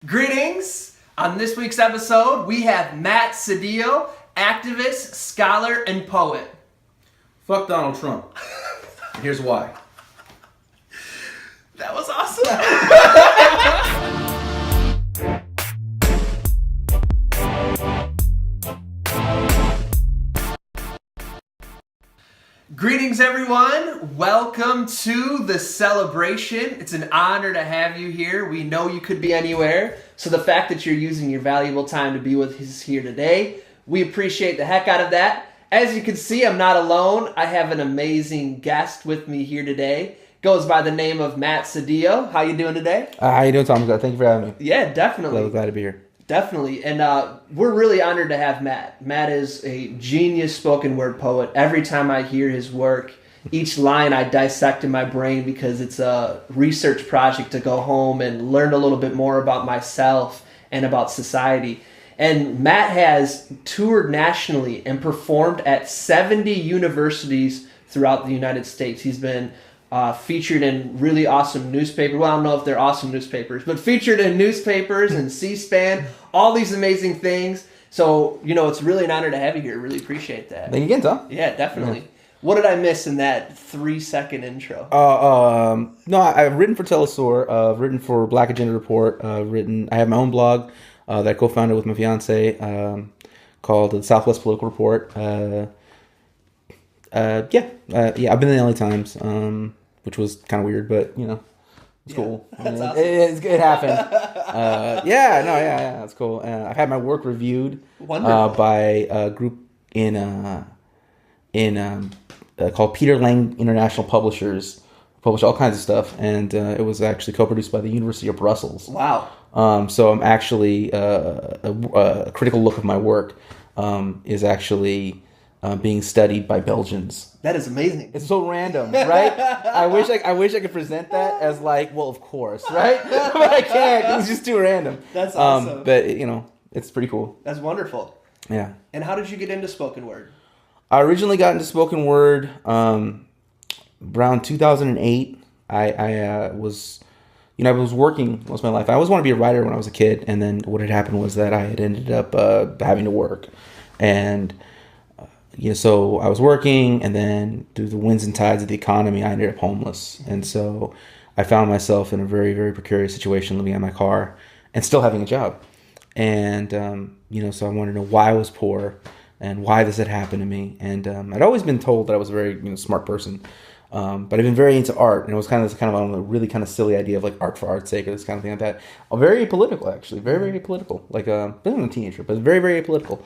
Greetings! On this week's episode, we have Matt Sedillo, activist, scholar, and poet. Fuck Donald Trump. Here's why. That was awesome! Greetings, everyone. Welcome to the celebration. It's an honor to have you here. We know you could be anywhere, so the fact that you're using your valuable time to be with us here today, we appreciate the heck out of that. As you can see, I'm not alone. I have an amazing guest with me here today. Goes by the name of Matt Sedillo. How you doing today? How you doing, Tom? Thank you for having me. Yeah, definitely. Glad to be here. Definitely. And we're really honored to have Matt. Matt is a genius spoken word poet. Every time I hear his work, each line I dissect in my brain because it's a research project to go home and learn a little bit more about myself and about society. And Matt has toured nationally and performed at 70 universities throughout the United States. He's been featured in really awesome newspapers. Well, I don't know if they're awesome newspapers, but featured in newspapers and C-SPAN, all these amazing things. So, it's really an honor to have you here. Really appreciate that. Thank you again, Tom. Yeah, definitely. Yeah. What did I miss in that 3-second intro? No, I've written for Telesur. I've written for Black Agenda Report. I have my own blog that I co-founded with my fiance called the Southwest Political Report. I've been in the LA Times, which was kind of weird, but it's cool. That's awesome. It happened. It's cool. I've had my work reviewed by a group in called Peter Lang International Publishers. Publish all kinds of stuff, and it was actually co-produced by the University of Brussels. Wow. So I'm actually a critical look of my work is actually being studied by Belgians. That is amazing. It's so random, right? I wish I could present that as of course, right? But I can't. It's just too random. That's awesome. But it's pretty cool. That's wonderful. Yeah. And how did you get into spoken word? I originally got into spoken word around 2008. I was working most of my life. I always wanted to be a writer when I was a kid, and then what had happened was that I had ended up having to work, and so I was working, and then through the winds and tides of the economy, I ended up homeless. And so I found myself in a very, very precarious situation, living in my car and still having a job. And, so I wanted to know why I was poor and why this had happened to me. And I'd always been told that I was a very smart person. But I've been very into art, and it was kind of a really kind of silly idea of art for art's sake or this kind of thing like that. Very apolitical, actually. Very, very apolitical. I'm a teenager, but very, very apolitical.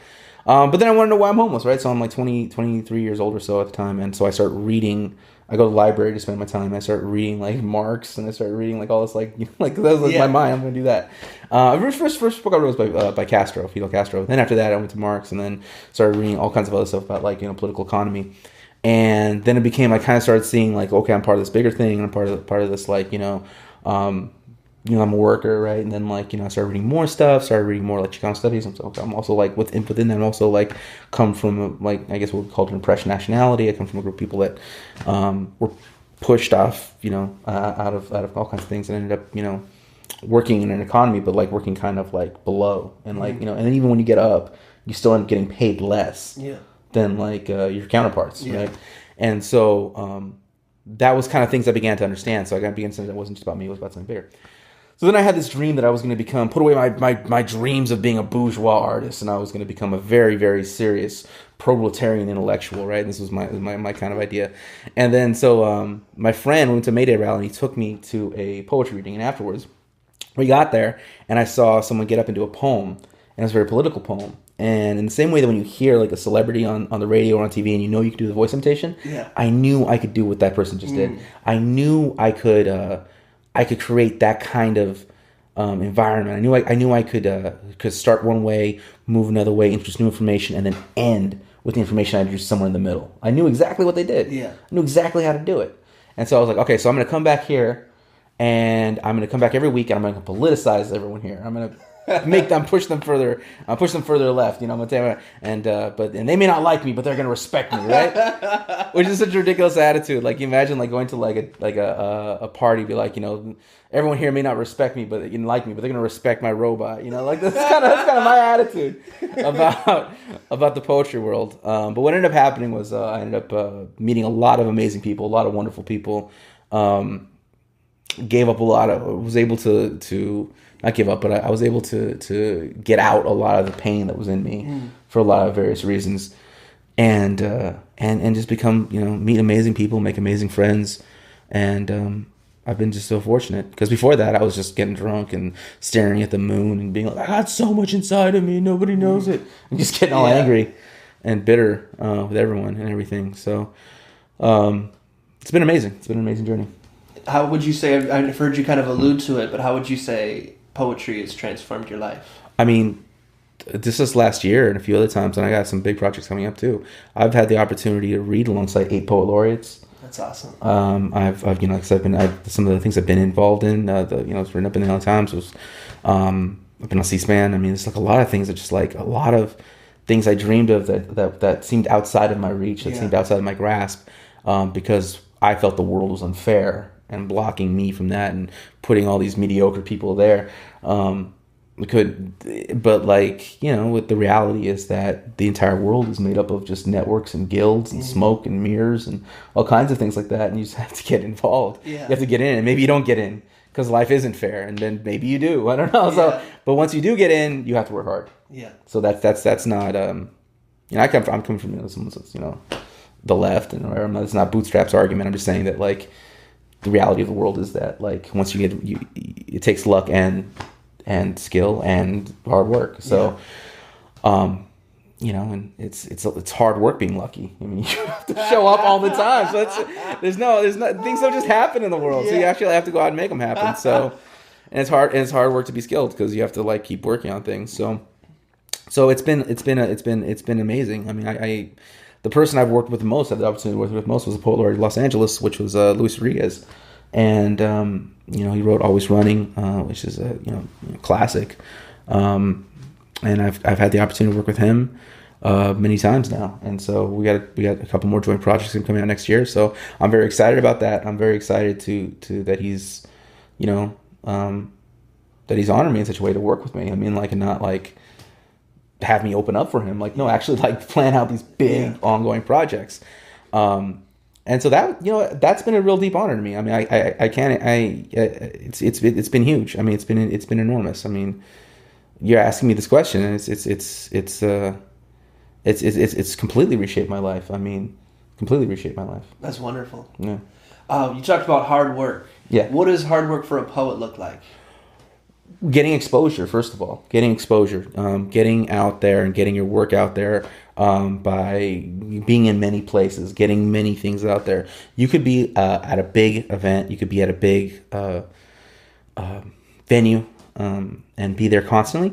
But then I want to know why I'm homeless, right? So I'm 23 years old or so at the time. And so I start reading. I go to the library to spend my time. I start reading Marx, and I start reading all this that was my mind. I'm going to do that. First book I wrote was by Castro, Fidel Castro. Then after that I went to Marx, and then started reading all kinds of other stuff about political economy. And then it became, I kind of started seeing okay, I'm part of this bigger thing, and I'm part of this I'm a worker, right? And then I started reading more stuff, started reading more Chicano studies. I'm also within that, I'm also come from I guess what we call an impression nationality. I come from a group of people that were pushed off, out of all kinds of things, and ended up working in an economy, but working kind of below, and and then even when you get up, you still end up getting paid less than your counterparts, right? And so that was kind of things I began to understand. So I began to understand that it wasn't just about me; it was about something bigger. So then I had this dream that I was going to put away my dreams of being a bourgeois artist, and I was going to become a very, very serious proletarian intellectual, right? And this was my kind of idea. And then so my friend went to Mayday Rally, and he took me to a poetry reading, and afterwards we got there, and I saw someone get up and do a poem, and it was a very political poem. And in the same way that when you hear a celebrity on the radio or on TV and you can do the voice imitation, I knew I could do what that person just did. I knew I could create that kind of environment. I knew I could start one way, move another way, introduce new information, and then end with the information I introduced somewhere in the middle. I knew exactly what they did. I knew exactly how to do it. And so I was like, okay, so I'm going to come back here, and I'm going to come back every week, and I'm going to politicize everyone here. I'm going to push them further left. You know, I'm gonna but they may not like me, but they're gonna respect me, right? Which is such a ridiculous attitude. Like, you imagine like going to like a party, be like, you know, everyone here may not respect me, but you can like me, but they're gonna respect my robot. You know, like that's kind of my attitude about the poetry world. But what ended up happening was I ended up meeting a lot of amazing people, a lot of wonderful people. Gave up a lot of, was able to not give up, but I was able to get out a lot of the pain that was in me for a lot of various reasons, and just become, you know, meet amazing people, make amazing friends, and I've been just so fortunate, because before that I was just getting drunk and staring at the moon and being like, I got so much inside of me, nobody knows it, and just getting all angry and bitter with everyone and everything. So it's been amazing. It's been an amazing journey. How would you say, I've heard you kind of allude to it, but how would you say poetry has transformed your life? I mean, this is last year and a few other times, and I got some big projects coming up too. I've had the opportunity to read alongside 8 poet laureates. That's awesome. I've you know, cause some of the things I've been involved in, you know, it's written up in the LA Times, was, I've been on C-SPAN. I mean, it's like a lot of things that just like a lot of things I dreamed of that seemed outside of my reach, that seemed outside of my grasp, because I felt the world was unfair and blocking me from that and putting all these mediocre people there. But like, you know, what the reality is that the entire world is made up of just networks and guilds and smoke and mirrors and all kinds of things like that. And you just have to get involved. Yeah. You have to get in, and maybe you don't get in because life isn't fair. And then maybe you do, I don't know. Yeah. So, but once you do get in, you have to work hard. Yeah. So that's not, you know, I'm coming from, you know, someone says, you know, the left and whatever. It's not Bootstrap's argument. I'm just saying that like, the reality of the world is that like once you get it takes luck and skill and hard work. So you know, and it's hard work being lucky. I mean, you have to show up all the time. So there's no things don't just happen in the world. So you actually have to go out and make them happen. So and it's hard work to be skilled, because you have to like keep working on things. So it's been amazing. I mean, the person I've worked with the most, had the opportunity to work with most, was a poet laureate in Los Angeles, which was Luis Rodriguez, and you know, he wrote "Always Running," which is a classic, and I've had the opportunity to work with him many times now, and so we got a couple more joint projects coming out next year. So I'm very excited about that. I'm very excited to that he's, you know, that he's honored me in such a way to work with me. I mean, like, and not like have me open up for him, like, no, actually like plan out these big ongoing projects, and so that, you know, that's been a real deep honor to me. I mean, it's been huge. I mean, it's been enormous. I mean, you're asking me this question, and it's completely reshaped my life. I mean, completely reshaped my life. That's wonderful. Yeah. You talked about hard work. Yeah. What does hard work for a poet look like? Getting exposure, first of all. Getting out there and getting your work out there, by being in many places, getting many things out there. You could be at a big event, you could be at a big venue, and be there constantly,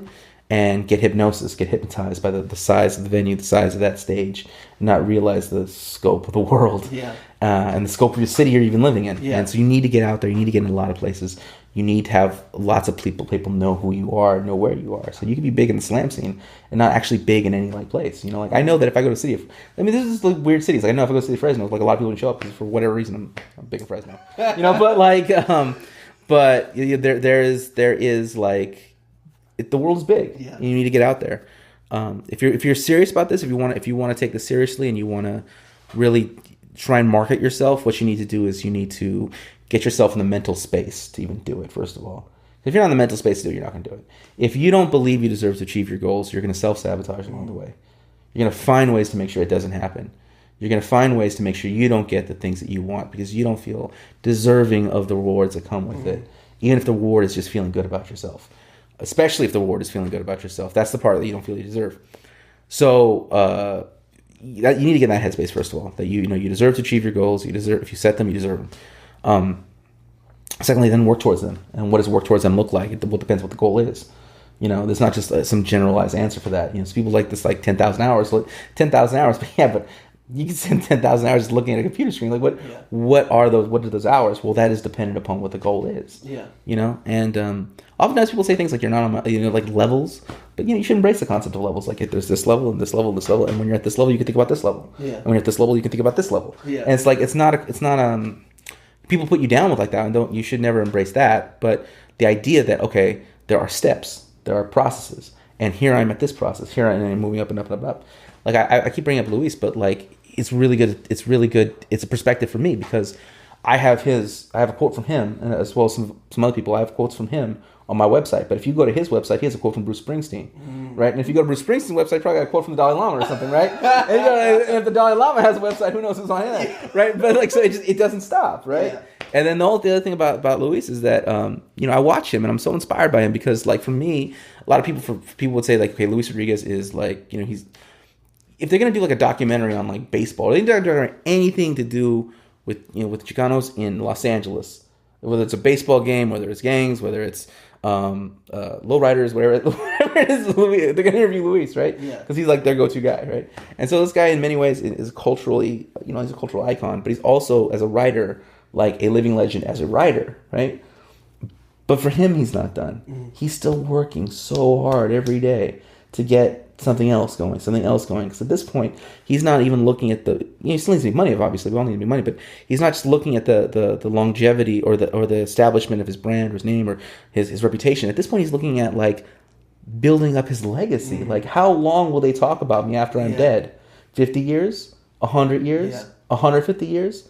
and get hypnotized by the size of the venue, the size of that stage, and not realize the scope of the world, and the scope of your city you're even living in. And so you need to get out there, you need to get in a lot of places. You need to have lots of people know who you are, know where you are. So you can be big in the slam scene and not actually big in any like place. You know, like I know that if I go to city, this is like weird cities. Like I know if I go to city of Fresno, like a lot of people don't show up because for whatever reason I'm big in Fresno. You know, but like, there is like, the world is big. Yeah. You need to get out there. If you're serious about this, if you want to take this seriously and you want to really try and market yourself, what you need to do is you need to get yourself in the mental space to even do it, first of all. If you're not in the mental space to do it, you're not going to do it. If you don't believe you deserve to achieve your goals, you're going to self-sabotage along the way. You're going to find ways to make sure it doesn't happen. You're going to find ways to make sure you don't get the things that you want because you don't feel deserving of the rewards that come with it, even if the reward is just feeling good about yourself. Especially if the reward is feeling good about yourself. That's the part that you don't feel you deserve. So you need to get in that headspace, first of all, that you deserve to achieve your goals. You deserve, if you set them, you deserve them. Secondly, then work towards them. And what does work towards them look like? It depends what the goal is. You know, there's not just some generalized answer for that. You know, so people like this, like 10,000 hours. 10,000 hours, but You can spend 10,000 hours just looking at a computer screen. Like what are those hours? Well, that is dependent upon what the goal is. Yeah. You know, and oftentimes people say things like you're not on, like levels, but you should embrace the concept of levels. Like there's this level and this level and this level, and when you're at this level, you can think about this level. Yeah. And when you're at this level, you can think about this level. Yeah. And it's like it's not people put you down with like that, and you should never embrace that. But the idea that okay, there are steps, there are processes, and here I'm at this process, here I'm moving up and up and up and up. Like I keep bringing up Luis, but like it's really good. It's really good. It's a perspective for me because I have a quote from him, and as well as some other people. I have quotes from him on my website. But if you go to his website, he has a quote from Bruce Springsteen, right? And if you go to Bruce Springsteen's website, probably got a quote from the Dalai Lama or something, right? And if the Dalai Lama has a website, who knows who's on it, right? But like, so it doesn't stop, right? Yeah. And then the other thing about Luis is that I watch him and I'm so inspired by him because like for me, a lot of people would say like, okay, Luis Rodriguez is like, he's, if they're gonna do like a documentary on like baseball, they don't do anything to do with with Chicanos in Los Angeles, whether it's a baseball game, whether it's gangs, whether it's lowriders, whatever it is. They're gonna interview Luis, right? Yeah. Because he's like their go-to guy, right? And so this guy, in many ways, is culturally, he's a cultural icon, but he's also as a writer like a living legend as a writer, right? But for him, he's not done. He's still working so hard every day to get something else going. Because at this point, he's not even looking at he still needs to make money, obviously. We all need to make money, but he's not just looking at the longevity or the establishment of his brand or his name or his reputation. At this point, he's looking at like building up his legacy. Like, how long will they talk about me after I'm dead? 50 years? 100 years? 150 years?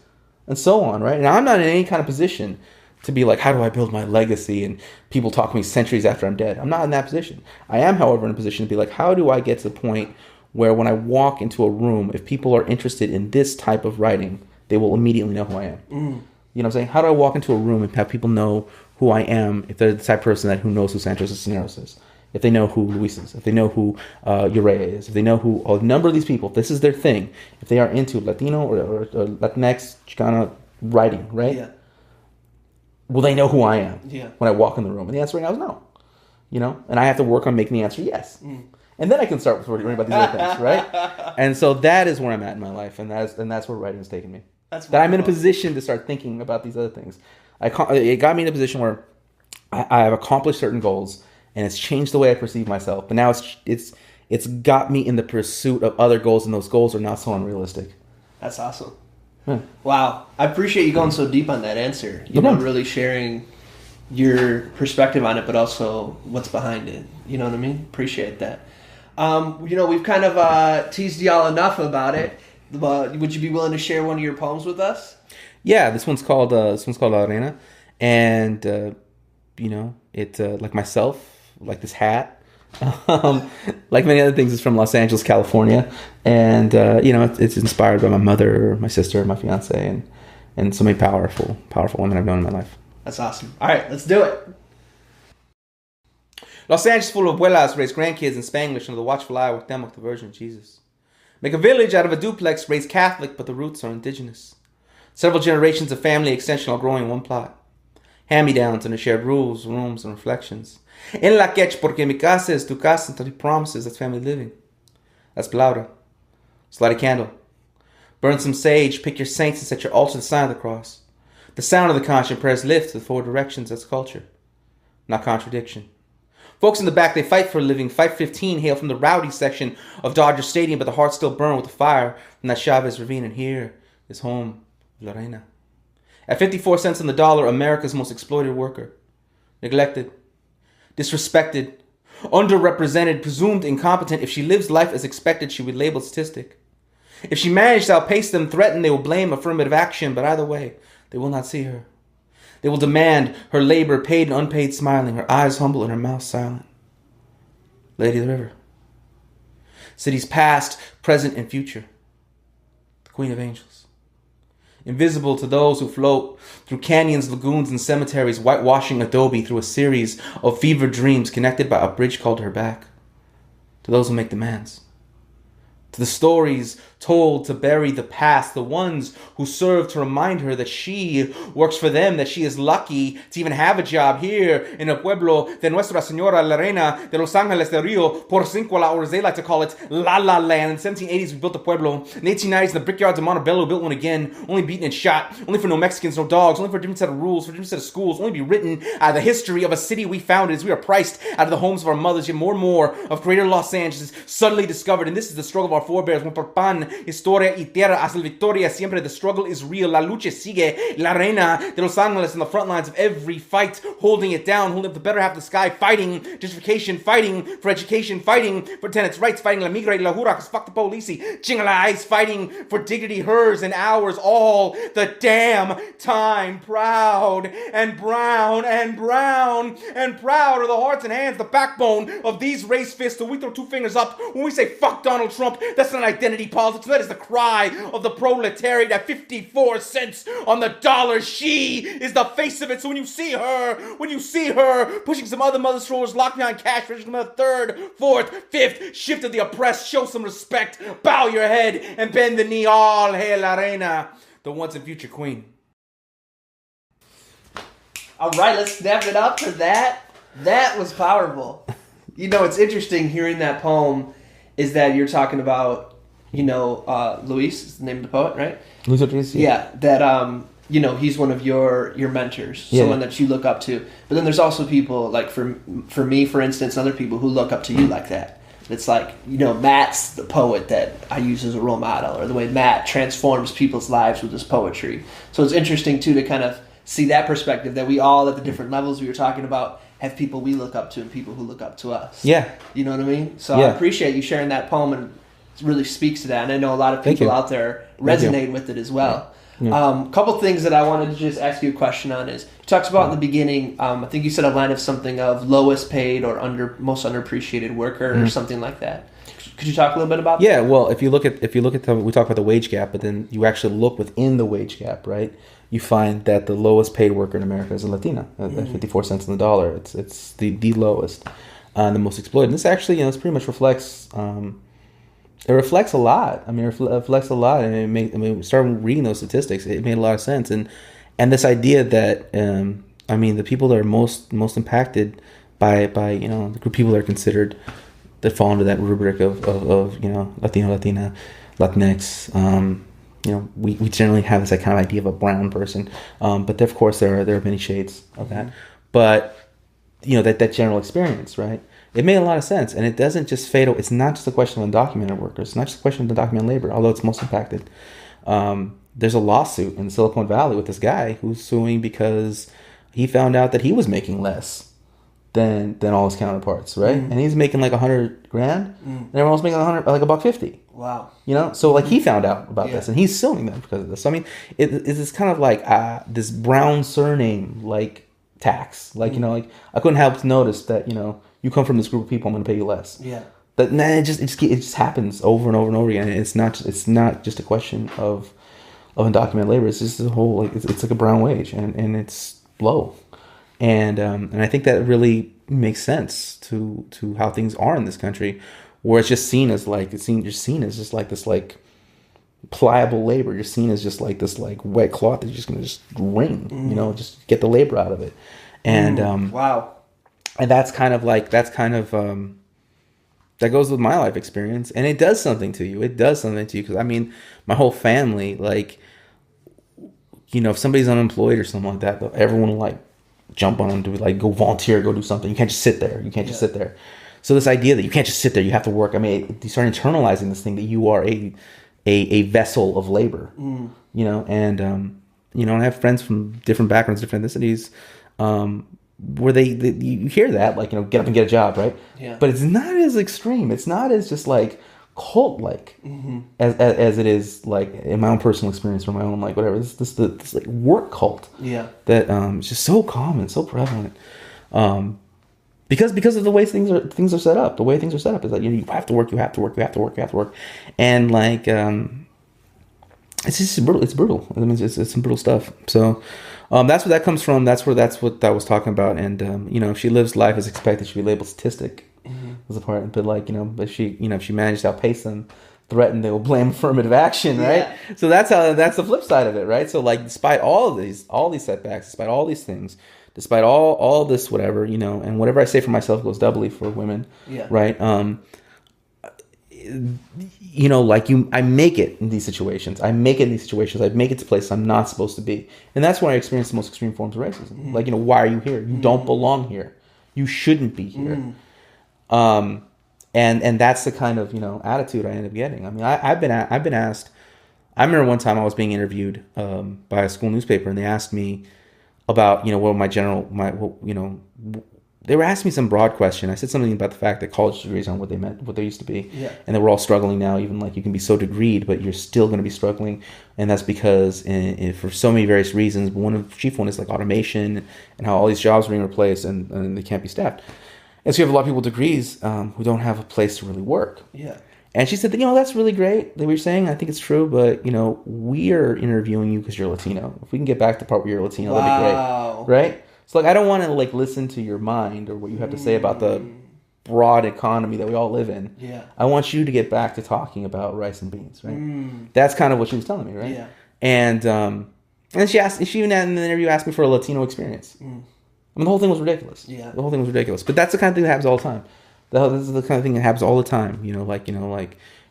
And so on, right? And I'm not in any kind of position to be like, how do I build my legacy? And people talk to me centuries after I'm dead. I'm not in that position. I am, however, in a position to be like, how do I get to the point where when I walk into a room, if people are interested in this type of writing, they will immediately know who I am. You know what I'm saying? How do I walk into a room and have people know who I am if they're the type of person who knows who Santos Cisneros is? If they know who Luis is, if they know who Urea is, if they know who a number of these people, if this is their thing, if they are into Latino or Latinx, Chicana writing, right? Yeah. Will they know who I am when I walk in the room? And the answer right now is no. And I have to work on making the answer yes. And then I can start worrying about these other things, right? And so that is where I'm at in my life, and that's where writing has taken me. That I'm in a position to start thinking about these other things. It got me in a position where I have accomplished certain goals, and it's changed the way I perceive myself. But now it's got me in the pursuit of other goals, and those goals are not so unrealistic. That's awesome. Wow. I appreciate you going so deep on that answer. Really sharing your perspective on it, but also what's behind it. You know what I mean? Appreciate that. We've kind of teased y'all enough about it. Would you be willing to share one of your poems with us? Yeah, this one's called Arena. And, it's like myself, like this hat. Like many other things, it's from Los Angeles, California, and it's inspired by my mother, my sister, my fiance, and so many powerful women I've known in my life. That's awesome. All right, let's do it. Los Angeles full of abuelas raise grandkids in Spanglish under the watchful eye with them like the Virgin of Jesus. Make a village out of a duplex, raise Catholic, but the roots are indigenous. Several generations of family extension all growing in one plot. Hand-me-downs and shared rules, rooms, and reflections. En la quech, porque mi casa es tu casa, until he promises that's family living. That's palabra. So light a candle. Burn some sage, pick your saints, and set your altar to the sign of the cross. The sound of the conscience prayers lift to the four directions. That's culture, not contradiction. Folks in the back, they fight for a living. Fight 15 hail from the rowdy section of Dodger Stadium, but the hearts still burn with the fire from that Chavez ravine. And here is home of La Reina. At 54 cents on the dollar, America's most exploited worker. Neglected, disrespected, underrepresented, presumed incompetent. If she lives life as expected, she would label statistic. If she managed to outpace them, threaten, they will blame affirmative action. But either way, they will not see her. They will demand her labor paid and unpaid, smiling, her eyes humble and her mouth silent. Lady of the River. Cities past, present, and future. The Queen of Angels. Invisible to those who float through canyons, lagoons, and cemeteries, whitewashing adobe through a series of fevered dreams connected by a bridge called her back. To those who make demands. to the stories told to bury the past, the ones who serve to remind her that she works for them, that she is lucky to even have a job here in el pueblo de Nuestra Señora la Reina de Los Ángeles del Rio por cinco la, or as they like to call it, La La Land. In the 1780s, we built the pueblo. In the 1890s, the brickyards of Montebello built one again, only beaten and shot, only for no Mexicans, no dogs, only for a different set of rules, for a different set of schools, only be written out of the history of a city we founded as we are priced out of the homes of our mothers, yet more and more of greater Los Angeles suddenly discovered, and this is the struggle of our forebears, por pan, historia y tierra hasta la victoria, siempre the struggle is real, la lucha sigue, la reina de Los Angeles in the front lines of every fight, holding it down, holding up the better half of the sky, fighting justification, fighting for education, fighting for tenants' rights, fighting la migra y la jura, cause fuck the police, chingala, fighting for dignity, hers and ours, all the damn time, proud and brown and brown and proud are the hearts and hands, the backbone of these race fists, so we throw two fingers up when we say fuck Donald Trump. That's not identity politics. That is the cry of the proletariat at 54 cents on the dollar. She is the face of it. So when you see her pushing some other mother's shoulders, locked behind cash register, the third, fourth, fifth shift of the oppressed, show some respect, bow your head, and bend the knee. All hail la reina, the once and future queen. All right, let's snap it up for that. That was powerful. You know, it's interesting hearing that poem is that you're talking about, you know, Luis is the name of the poet, right? Luis Ortiz, yeah. That, you know, he's one of your mentors, someone that you look up to. But then there's also people, like for me, for instance, other people who look up to you like that. It's like, you know, Matt's the poet that I use as a role model, or the way Matt transforms people's lives with his poetry. So it's interesting, too, to kind of see that perspective, that we all, at the different levels we were talking about, have people we look up to and people who look up to us. Yeah. You know what I mean? So I appreciate you sharing that poem, and it really speaks to that. And I know a lot of people out there resonate with it as well. Yeah. Couple things that I wanted to just ask you a question on is, you talked about in the beginning, I think you said a line of something of lowest paid or most underappreciated worker or something like that. Could you talk a little bit about that? Yeah, well, if you look at we talk about the wage gap, but then you actually look within the wage gap, right? You find that the lowest paid worker in America is a Latina, at 54 cents on the dollar. It's the lowest, the most exploited. And this actually, you know, this pretty much reflects. It reflects a lot. I mean, it reflects a lot, and starting reading those statistics, it made a lot of sense. And this idea that I mean, the people that are most impacted by you know, the group of people that are considered that fall into that rubric of you know, Latino, Latina, Latinx. You know, we generally have this like, kind of idea of a brown person, but of course there are many shades of that. But you know, that general experience, right? It made a lot of sense, and it doesn't just fade away. It's not just a question of undocumented workers. It's not just a question of undocumented labor, although it's most impacted. There's a lawsuit in Silicon Valley with this guy who's suing because he found out that he was making less than all his counterparts, right? And he's making like $100,000, and everyone else making like $150. Wow. You know, so like he found out about this, and he's suing them because of this. So, I mean, it's kind of like this brown surname like tax. Like, you know, like I couldn't help to notice that, you know, you come from this group of people, I'm going to pay you less. Yeah. But it just happens over and over and over again. And it's not just a question of undocumented labor. It's just a whole, like, it's like a brown wage, and it's low. And I think that really makes sense to how things are in this country, where it's just seen as like, you're seen as just like this like pliable labor. You're seen as just like this like wet cloth that you're just going to just wring, you know, just get the labor out of it. And wow. And that goes with my life experience, and it does something to you. It does something to you, because I mean, my whole family, like, you know, if somebody's unemployed or something like that, everyone will like jump on them to like go volunteer, go do something. You can't just sit there. You can't just sit there. So this idea that you can't just sit there, you have to work. I mean, you start internalizing this thing that you are a vessel of labor. You know, and you know, I have friends from different backgrounds, different ethnicities. Where you hear that, like, you know, get up and get a job, right? Yeah. But it's not as extreme. It's not as just like cult like as it is like in my own personal experience or my own like whatever. This like work cult. Yeah. That is just so common, so prevalent. Because of the way things are set up. The way things are set up is that, you know, you have to work, and like it's just brutal. It's brutal. I mean, it's some brutal stuff. So. That's where that comes from. That's what I was talking about. And you know, if she lives life as expected, she'd be labeled statistic as a part. But like, you know, if she managed to outpace them threaten, they will blame affirmative action, right? Yeah. So that's the flip side of it, right? So like, despite all these setbacks, despite all these things, despite all this whatever, you know, and whatever I say for myself goes doubly for women, right? You know, like I make it in these situations. I make it to places I'm not supposed to be, and that's when I experience the most extreme forms of racism. Like, you know, why are you here? You don't belong here. You shouldn't be here. And that's the kind of, you know, attitude I end up getting. I mean, I've been asked. I remember one time I was being interviewed by a school newspaper, and they asked me about, you know, they were asking me some broad question. I said something about the fact that college degrees aren't what they used to be, and that we're all struggling now. Even like, you can be so degreed, but you're still going to be struggling, and that's because for so many various reasons. But the chief one is like automation and how all these jobs are being replaced and they can't be staffed. And so you have a lot of people with degrees who don't have a place to really work. Yeah. And she said that, you know, that's really great that we're saying. I think it's true, but, you know, we are interviewing you because you're Latino. If we can get back to the part where you're Latino, that'd be great. Right? So, like, I don't want to, like, listen to your mind or what you have to say about the broad economy that we all live in. Yeah. I want you to get back to talking about rice and beans, right? That's kind of what she was telling me, right? Yeah. And she even in the interview asked me for a Latino experience. I mean, the whole thing was ridiculous. Yeah. The whole thing was ridiculous. But that's the kind of thing that happens all the time. This is the kind of thing that happens all the time. You know, like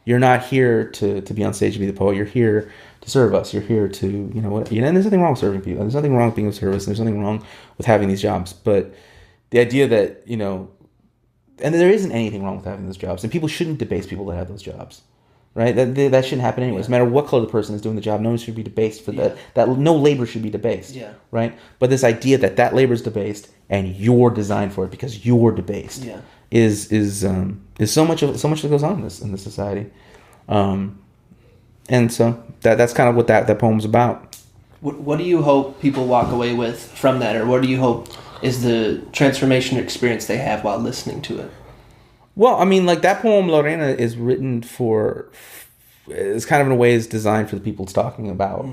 you're not here to be on stage to be the poet. You're here to serve us. You're here to, you know, and there's nothing wrong with serving people. There's nothing wrong with being of service. There's nothing wrong with having these jobs. But the idea that, you know, and there isn't anything wrong with having those jobs. And people shouldn't debase people that have those jobs. Right? That shouldn't happen anyways. No matter what color the person is doing the job, no one should be debased for that. That no labor should be debased. Yeah. Right? But this idea that labor is debased and you're designed for it because you're debased is so much that goes on in this society. And so that's kind of what that poem's about. What do you hope people walk away with from that, or what do you hope is the transformation experience they have while listening to it? Well, I mean, like, that poem, Lorena, is written it's kind of in a way is designed for the people it's talking about,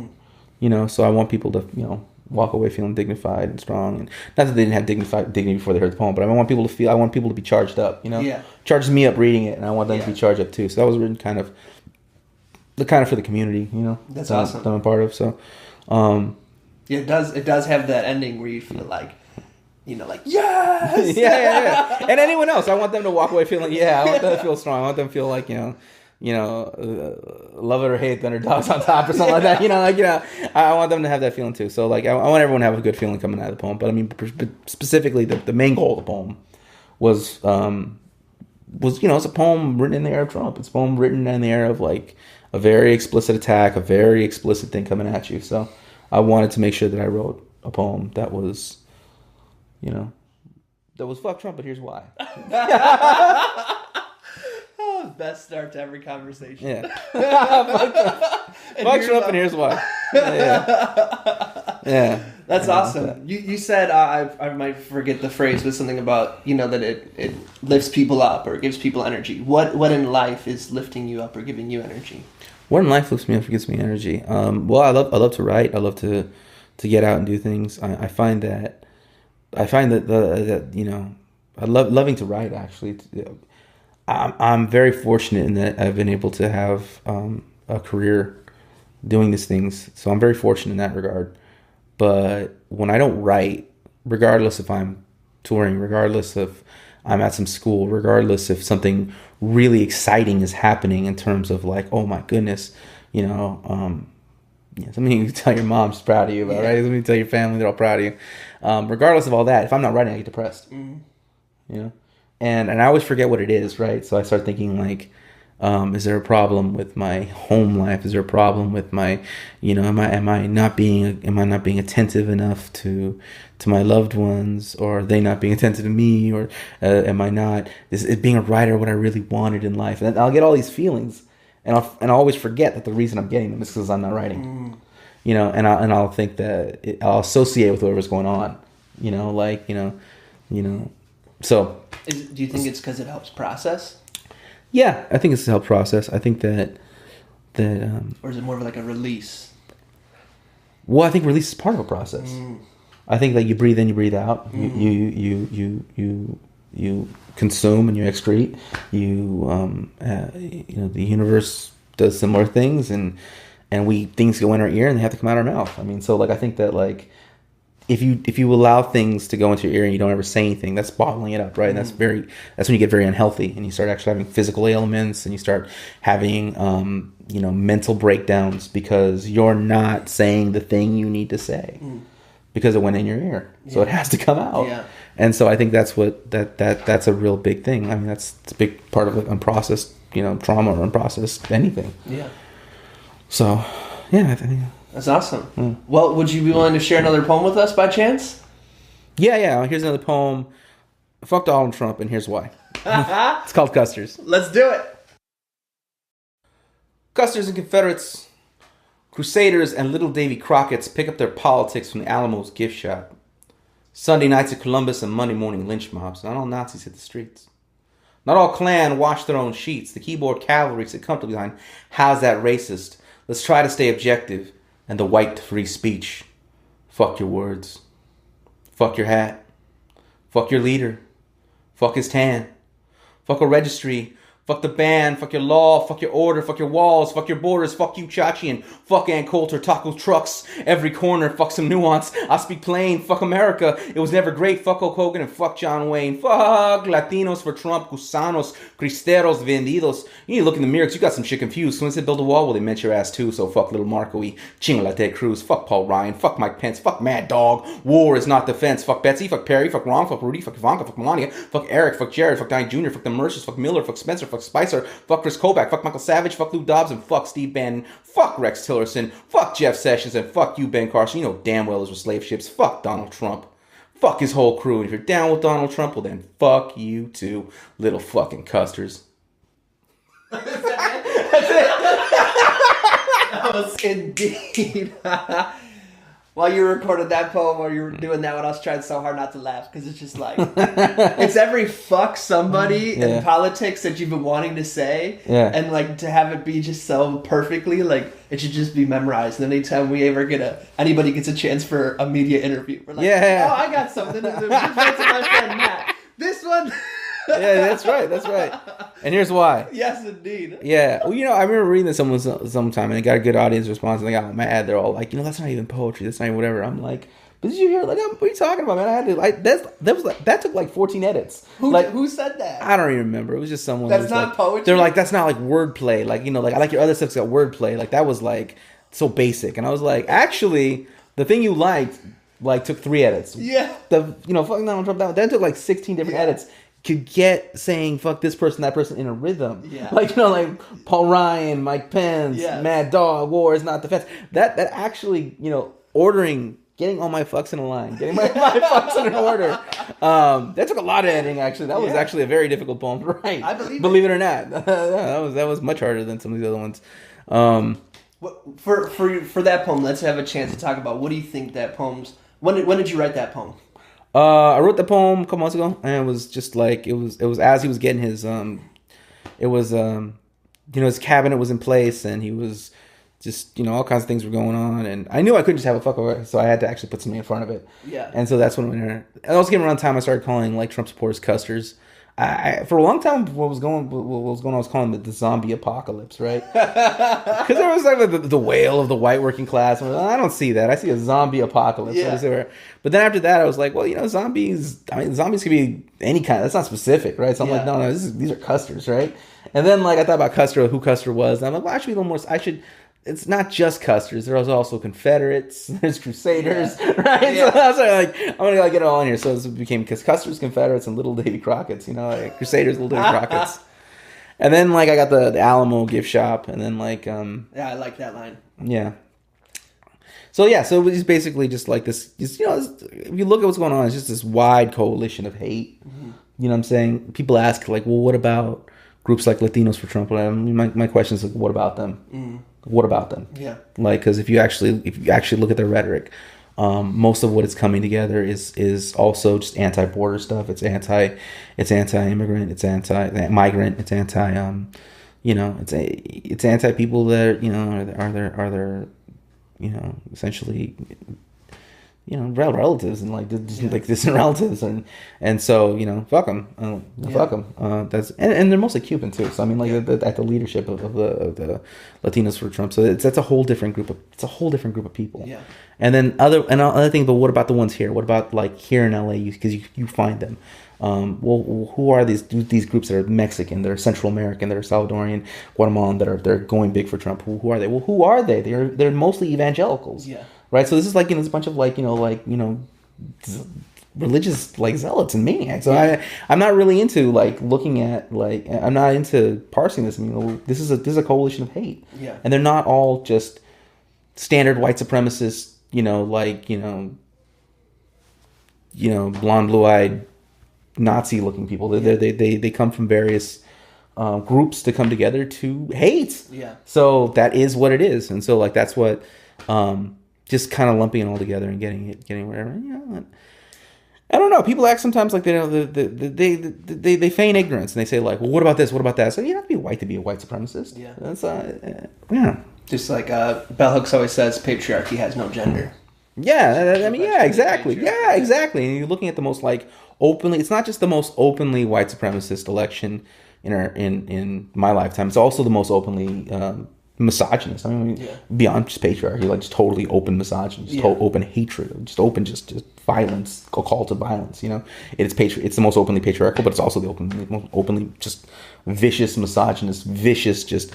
you know, so I want people to, you know, walk away feeling dignified and strong, and not that they didn't have dignity before they heard the poem, but I want people to be charged up, you know, charges me up reading it, and I want them to be charged up too, so that was written kind of for the community, you know, that's awesome, that I'm a part of, so, it does have that ending where you feel like, you know, like, yes! yeah. And anyone else, I want them to walk away feeling, I want them to feel strong. I want them to feel like, love it or hate the underdogs on top or something like that. You know, like, you know, I want them to have that feeling too. So, like, I want everyone to have a good feeling coming out of the poem. But I mean, specifically, the main goal of the poem was, you know, it's a poem written in the era of Trump. It's a poem written in the era of, like, a very explicit attack, a very explicit thing coming at you. So I wanted to make sure that I wrote a poem that was, you know, that was fuck Trump, but here's why. Best start to every conversation. Yeah. Fuck Trump, and here's why. Yeah. That's awesome. You said, I might forget the phrase, but something about, you know, that it lifts people up or gives people energy. What in life is lifting you up or giving you energy? What in life lifts me up or gives me energy? Well, I love to write. I love to get out and do things. I find that you know, I loving to write, actually. I'm very fortunate in that I've been able to have a career doing these things. So I'm very fortunate in that regard. But when I don't write, regardless if I'm touring, regardless if I'm at some school, regardless if something really exciting is happening in terms of, like, oh my goodness, you know, something you can tell your mom she's proud of you about, right? Something you tell your family they're all proud of you. Regardless of all that, if I'm not writing, I get depressed. You know, and I always forget what it is, right? So I start thinking, like, is there a problem with my home life? Is there a problem with my, you know, am I not being attentive enough to my loved ones, or are they not being attentive to me, or am I not? Is being a writer what I really wanted in life? And I'll get all these feelings, and I'll always forget that the reason I'm getting them is because I'm not writing. You know, and I'll think that I'll associate with whatever's going on. You know, like, you know. So, do you think it's because it helps process? Yeah, I think it's to help process. I think that or is it more of like a release? Well, I think release is part of a process. I think that you breathe in, you breathe out. You consume and you excrete. You know, the universe does similar things, and things go in our ear and they have to come out our mouth. I mean, so like I think that like if you allow things to go into your ear and you don't ever say anything, that's bottling it up, right? And that's when you get very unhealthy, and you start actually having physical ailments, and you start having mental breakdowns because you're not saying the thing you need to say because it went in your ear, so it has to come out. Yeah. And so I think that's what that's a real big thing. I mean, it's a big part of like unprocessed trauma or unprocessed anything. Yeah. So yeah, I think. That's awesome. Well, would you be willing to share another poem with us by chance? Yeah. Here's another poem. Fuck Donald Trump, and here's why. It's called Custers. Let's do it. Custers and Confederates, Crusaders and little Davy Crockett's pick up their politics from the Alamo's gift shop. Sunday nights at Columbus and Monday morning lynch mobs. Not all Nazis hit the streets. Not all Klan wash their own sheets. The keyboard cavalry sit comfortably behind. How's that racist? Let's try to stay objective. And the white to free speech. Fuck your words. Fuck your hat. Fuck your leader. Fuck his tan. Fuck a registry. Fuck the band. Fuck your law. Fuck your order. Fuck your walls. Fuck your borders. Fuck you, Chachi. And fuck Ann Coulter. Taco trucks. Every corner. Fuck some nuance. I speak plain. Fuck America. It was never great. Fuck Hulk Hogan and fuck John Wayne. Fuck Latinos for Trump. Gusanos. Cristeros. Vendidos. You need to look in the mirror because you got some shit confused. When they said build a wall, well, they meant your ass too. So fuck little Marco y Chingolate Cruz. Fuck Paul Ryan. Fuck Mike Pence. Fuck Mad Dog. War is not defense. Fuck Betsy. Fuck Perry. Fuck Ron. Fuck Rudy. Fuck Ivanka. Fuck Melania. Fuck Eric. Fuck Jared. Fuck Donnie Jr. Fuck the Mercers. Fuck Miller. Fuck Spencer. Fuck Spicer. Fuck Chris Kobach, fuck Michael Savage, fuck Lou Dobbs, and fuck Steve Bannon, fuck Rex Tillerson, fuck Jeff Sessions, and fuck you, Ben Carson. You know damn well those were slave ships. Fuck Donald Trump. Fuck his whole crew. And if you're down with Donald Trump, well then fuck you too, little fucking custers. That was indeed. While you recorded that poem, or you were doing that one, I was trying so hard not to laugh because it's just like it's every fuck somebody in politics that you've been wanting to say, and like to have it be just so perfectly, like it should just be memorized. And anytime we ever anybody gets a chance for a media interview, we're like, oh, I got something to do. My friend Matt. This one. Yeah, that's right. And here's why. Yes, indeed. Yeah. Well, I remember reading this sometime, and it got a good audience response, and they got all mad. They're all like, that's not even poetry. That's not even whatever. I'm like, but did you hear? Like, what are you talking about, man? I had to, that took like 14 edits. Who said that? I don't even remember. It was just someone. That's not like, poetry. They're like, that's not like wordplay. Like, like I like your other stuff's got wordplay. Like that was like so basic. And I was like, actually, the thing you liked took 3 edits. Yeah. Fucking Donald Trump. That took like 16 different edits. Could get saying fuck this person, that person in a rhythm. Yeah. Like Paul Ryan, Mike Pence, Mad Dog, war is not defense. That actually, getting all my fucks in a line, getting my fucks in an order. That took a lot of editing actually. That was actually a very difficult poem to write. I believe it or not. that was much harder than some of the other ones. For that poem, let's have a chance to talk about what do you think that poem's when did you write that poem? I wrote the poem a couple months ago, and it was just like it was as he was getting his his cabinet was in place, and he was just all kinds of things were going on, and I knew I couldn't just have a fuck over it, so I had to actually put something in front of it. Yeah. And so that's when and also came around the time I started calling Trump supporters custers. I for a long time what was going on I was calling it the zombie apocalypse, right? Because there was like the wail of the white working class. I don't see that. I see a zombie apocalypse. Yeah. But then after that I was like, well, zombies can be any kind. That's not specific, right? So I'm like, no, these are custers, right? And then I thought about who Custer was, and I'm like, well, I should be a little more. It's not just custers. There's also Confederates. There's Crusaders, right? Yeah. So I was like, I'm gonna get it all in here. So it became custers, Confederates, and little Davy Crockett's. Crusaders, little Davy Crockett's. And then I got the Alamo gift shop, and then I like that line. Yeah. So it was basically just like this. If you look at what's going on, it's just this wide coalition of hate. Mm-hmm. You know what I'm saying? People ask well, what about groups like Latinos for Trump? My question is what about them? Mm. What about them? Yeah. Because if you actually look at their rhetoric, most of what is coming together is also just anti-border stuff. It's anti-immigrant. It's anti-migrant. It's it's anti people that are there essentially relatives and like distant relatives, and so fuck them, fuck them. That's and they're mostly Cuban too. So I mean, like at the leadership of the Latinos for Trump. So that's a whole different group of people. Yeah. And then other thing, but what about the ones here? What about like here in LA? Because you find them. Well, who are these groups that are Mexican, that are Central American, that are Salvadorian, Guatemalan, they're going big for Trump? Who are they? Well, who are they? They're mostly evangelicals. Yeah. Right. So this is like this bunch of religious like zealots and maniacs. So I'm not really into like looking at like I'm not into parsing this. I mean, this is a coalition of hate. Yeah. And they're not all just standard white supremacists. Blonde, blue-eyed, Nazi-looking people. They come from various groups to come together to hate. Yeah. So that is what it is, and so like that's what just kind of lumping it all together and getting whatever. I don't know. People act sometimes like they feign ignorance and they say like, well, what about this? What about that? So you don't have to be white to be a white supremacist. Yeah. That's Just like Bell Hooks always says, patriarchy has no gender. Yeah, I mean, yeah, exactly. Yeah, exactly. And you're looking at the most like openly. It's not just the most openly white supremacist election in my lifetime. It's also the most openly misogynist. I mean, beyond just patriarchy, like just totally open misogyny, just open hatred, just open just violence, a call to violence. It's the most openly patriarchal, but it's also the most openly just vicious misogynist, vicious just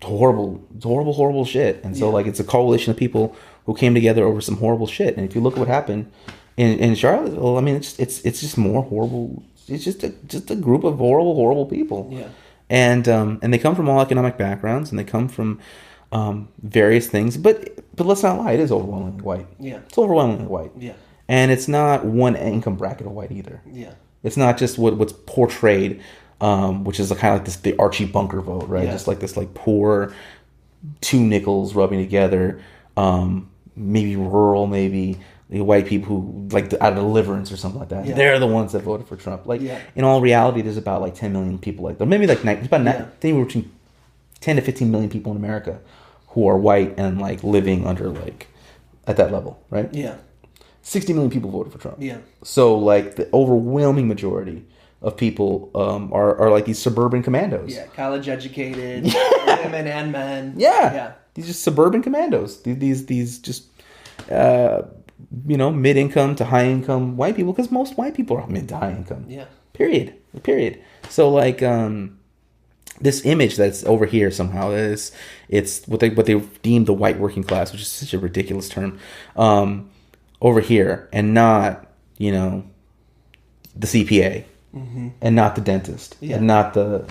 horrible shit. And so like it's a coalition of people who came together over some horrible shit. And if you look at what happened in Charlottesville, I mean, it's just more horrible. It's just a group of horrible people. Yeah. And they come from all economic backgrounds, and they come from various things. But let's not lie, it is overwhelmingly white. Yeah. It's overwhelmingly white. Yeah. And it's not one income bracket of white either. Yeah. It's not just what's portrayed, which is kind of like the Archie Bunker vote, right? Yeah. Just like this like poor two nickels rubbing together, maybe rural, maybe white people who like out of deliverance or something like that. Yeah. They're the ones that voted for Trump. Like in all reality, there's about like 10 million people like that. Maybe like anywhere between 10 to 15 million people in America who are white and like living under like at that level, right? Yeah. 60 million people voted for Trump. Yeah. So like the overwhelming majority of people are like these suburban commandos. Yeah, college educated, women and men. Yeah. Yeah. These are suburban commandos. These just mid-income to high-income white people, because most white people are mid to high-income. Yeah. Period. So like this image that's over here somehow it's what they deem the white working class, which is such a ridiculous term, over here, and not the CPA, and not the dentist, and not the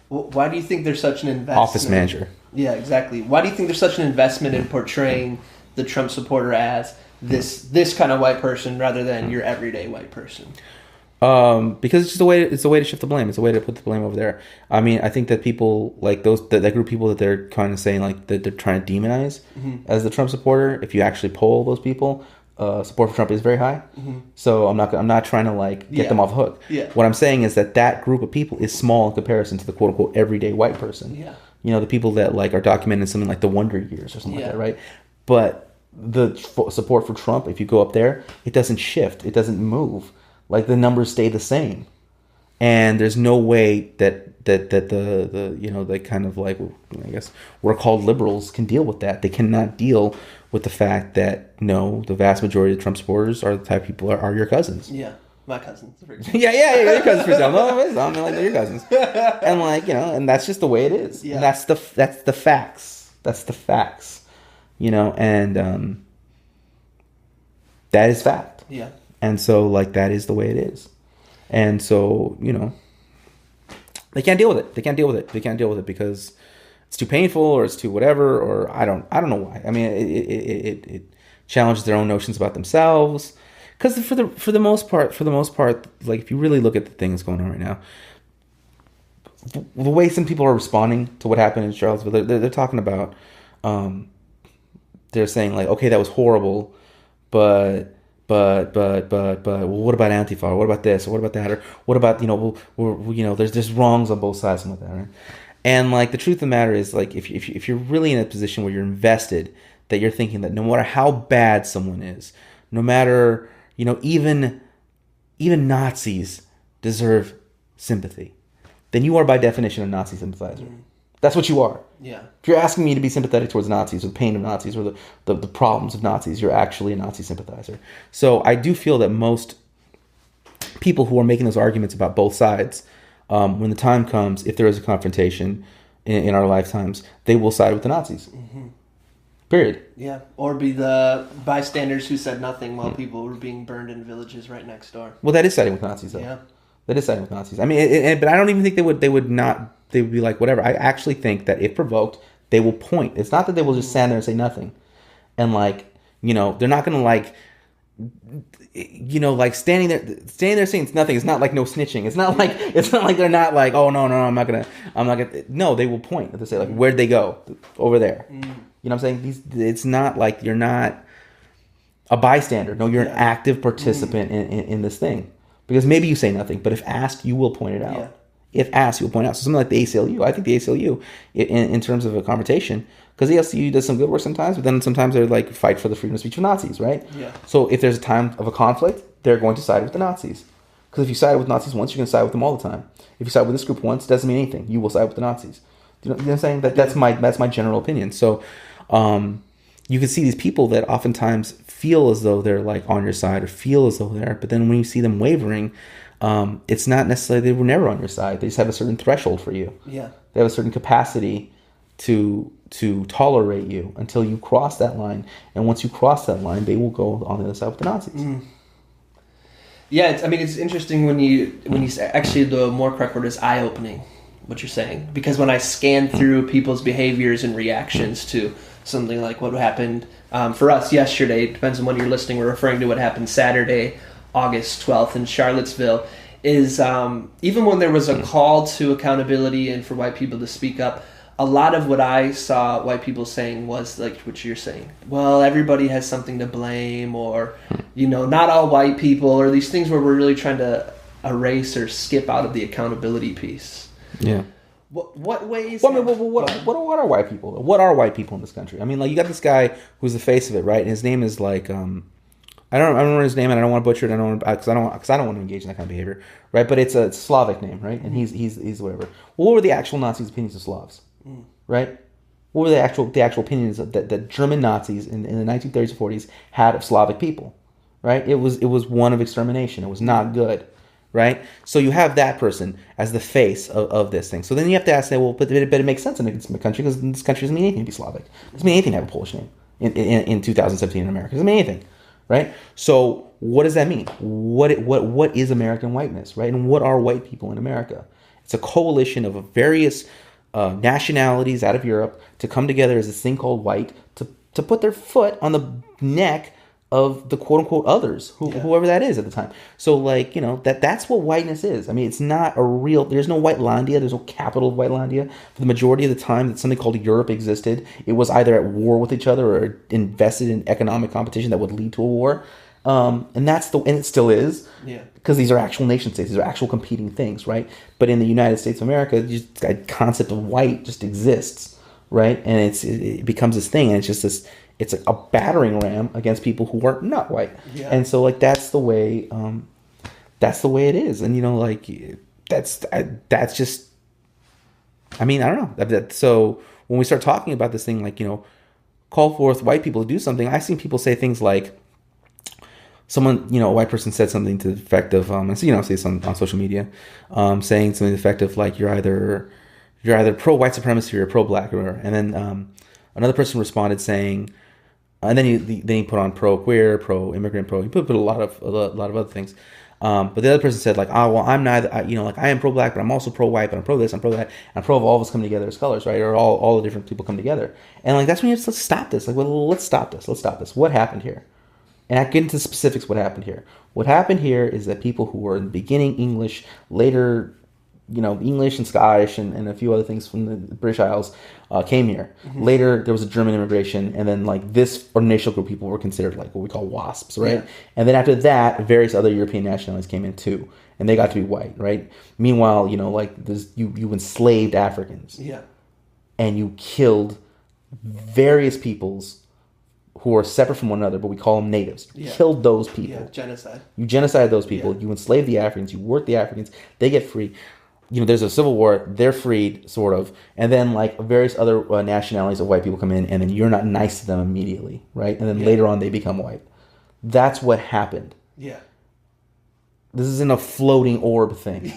Well, why do you think there's such an investment? Office manager. Yeah, exactly. Why do you think there's such an investment in portraying the Trump supporter as this kind of white person rather than your everyday white person? Because it's just a way to shift the blame. It's a way to put the blame over there. I mean, I think that people like that group of people that they're kind of saying like that they're trying to demonize as the Trump supporter. If you actually poll those people, support for Trump is very high. So I'm not trying to like get them off the hook. Yeah. What I'm saying is that group of people is small in comparison to the quote unquote everyday white person. Yeah. The people that like are documenting something like the Wonder Years or something like that, right? But the support for Trump, if you go up there, it doesn't shift. It doesn't move. Like the numbers stay the same, and there's no way that the kind of like, I guess we're called liberals, can deal with that. They cannot deal with the fact that the vast majority of Trump supporters are the type of people are your cousins. Yeah, my cousins. yeah, your cousins for example. I'm like they're your cousins, and like and that's just the way it is. Yeah. And that's the facts. That's the facts. And that is fact. Yeah. And so, like, that is the way it is. And so, they can't deal with it. They can't deal with it because it's too painful, or it's too whatever, or I don't know why. I mean, it challenges their own notions about themselves. Because for the most part, like, if you really look at the things going on right now, the way some people are responding to what happened in Charlottesville, they're talking about, they're saying like, okay, that was horrible, but well, what about Antifa? Or what about this? Or what about that? Or what about there's wrongs on both sides and like that, right? And like the truth of the matter is, like if you're really in a position where you're invested that you're thinking that no matter how bad someone is, no matter, even Nazis deserve sympathy, then you are by definition a Nazi sympathizer. That's what you are. Yeah. If you're asking me to be sympathetic towards Nazis or the pain of Nazis or the problems of Nazis, you're actually a Nazi sympathizer. So I do feel that most people who are making those arguments about both sides, when the time comes, if there is a confrontation in our lifetimes, they will side with the Nazis. Mm-hmm. Period. Yeah. Or be the bystanders who said nothing while people were being burned in villages right next door. Well, that is siding with Nazis, though. Yeah. That is siding with Nazis. I mean, but I don't even think they would be like, whatever. I actually think that if provoked, they will point. It's not that they will just stand there and say nothing. And they're not going to standing there saying nothing. It's not like no snitching. It's not like they're not like, oh, no, I'm not going to. No, they will point. They say like, where'd they go? Over there. You know what I'm saying? It's not like you're not a bystander. No, you're an active participant in this thing. Because maybe you say nothing, but if asked, you will point it out. Yeah. If asked, you'll point out. So something like the ACLU, I think the ACLU, in terms of a confrontation, because the ACLU does some good work sometimes, but then sometimes they're like fight for the freedom of speech of Nazis, right? Yeah. So if there's a time of a conflict, they're going to side with the Nazis. Because if you side with Nazis once, you're going to side with them all the time. If you side with this group once, it doesn't mean anything. You will side with the Nazis. You know what I'm saying? That's my general opinion. So you can see these people that oftentimes feel as though they're like on your side or feel as though they're, but then when you see them wavering, it's not necessarily they were never on your side. They just have a certain threshold for you. Yeah. They have a certain capacity to tolerate you until you cross that line. And once you cross that line, they will go on the other side with the Nazis. Mm. Yeah, it's interesting when you actually the more correct word is eye-opening, what you're saying. Because when I scan through people's behaviors and reactions to something like what happened for us yesterday, it depends on when you're listening, we're referring to what happened Saturday, August 12th in Charlottesville, is even when there was a call to accountability and for white people to speak up, a lot of what I saw white people saying was like what you're saying. Well, everybody has something to blame, or, not all white people, or these things where we're really trying to erase or skip out of the accountability piece. Yeah. What ways? Well, what are white people? What are white people in this country? I mean, like, you got this guy who's the face of it, right? And his name is like, I don't remember his name, and I don't want to butcher it. Because I don't want to engage in that kind of behavior, right? But it's a Slavic name, right? And he's whatever. Well, what were the actual Nazis' opinions of Slavs, right? What were the actual opinions that German Nazis in the 1930s and 40s had of Slavic people, right? It was one of extermination. It was not good. Right? So you have that person as the face of this thing. So then you have to ask, but it makes sense in a country, because this country doesn't mean anything to be Slavic. It doesn't mean anything to have a Polish name in 2017 in America. It doesn't mean anything. Right? So what does that mean? What is American whiteness? Right? And what are white people in America? It's a coalition of various nationalities out of Europe to come together as this thing called white to put their foot on the neck of the quote-unquote others, whoever that is at the time. So, that's what whiteness is. I mean, it's not there's no Whitelandia, there's no capital of Whitelandia. For the majority of the time that something called Europe existed, it was either at war with each other or invested in economic competition that would lead to a war. And it still is. Yeah. Because these are actual nation states, these are actual competing things, right? But in the United States of America, just a concept of white just exists, right? And it becomes this thing, and it's just this. It's a battering ram against people who are not white. Yeah. And so, that's the way it is. And, that's just, I don't know. So when we start talking about this thing, call forth white people to do something, I've seen people say things like, someone, a white person said something to the effect of, say this on social media, saying something to the effect of, you're either pro-white supremacy or pro-black or whatever. And then another person responded saying, and then he put on pro-queer, pro-immigrant, he put a lot of other things. But the other person said, I'm neither, I am pro-black, but I'm also pro-white, but I'm pro-this, I'm pro-that, and I'm pro of all of us coming together as colors, right? Or all the different people come together. And that's when you have to stop this. Let's stop this. What happened here? And I get into the specifics what happened here. What happened here is that people who were in the beginning English, later, English and Scottish and a few other things from the British Isles came here. Mm-hmm. Later, there was a German immigration, and then this initial group of people were considered what we call WASPs, right? Yeah. And then after that, various other European nationalities came in too, and they got to be white, right? Meanwhile, you enslaved Africans, yeah, and you killed various peoples who are separate from one another, but we call them natives. You Yeah. killed those people. Yeah, genocide. You genocided those people. Yeah. You enslaved the Africans. You worked the Africans. They get free. There's a civil war. They're freed, sort of. And then, like, various other nationalities of white people come in, and then you're not nice to them immediately, right? And then later on, they become white. That's what happened. Yeah. This isn't a floating orb thing.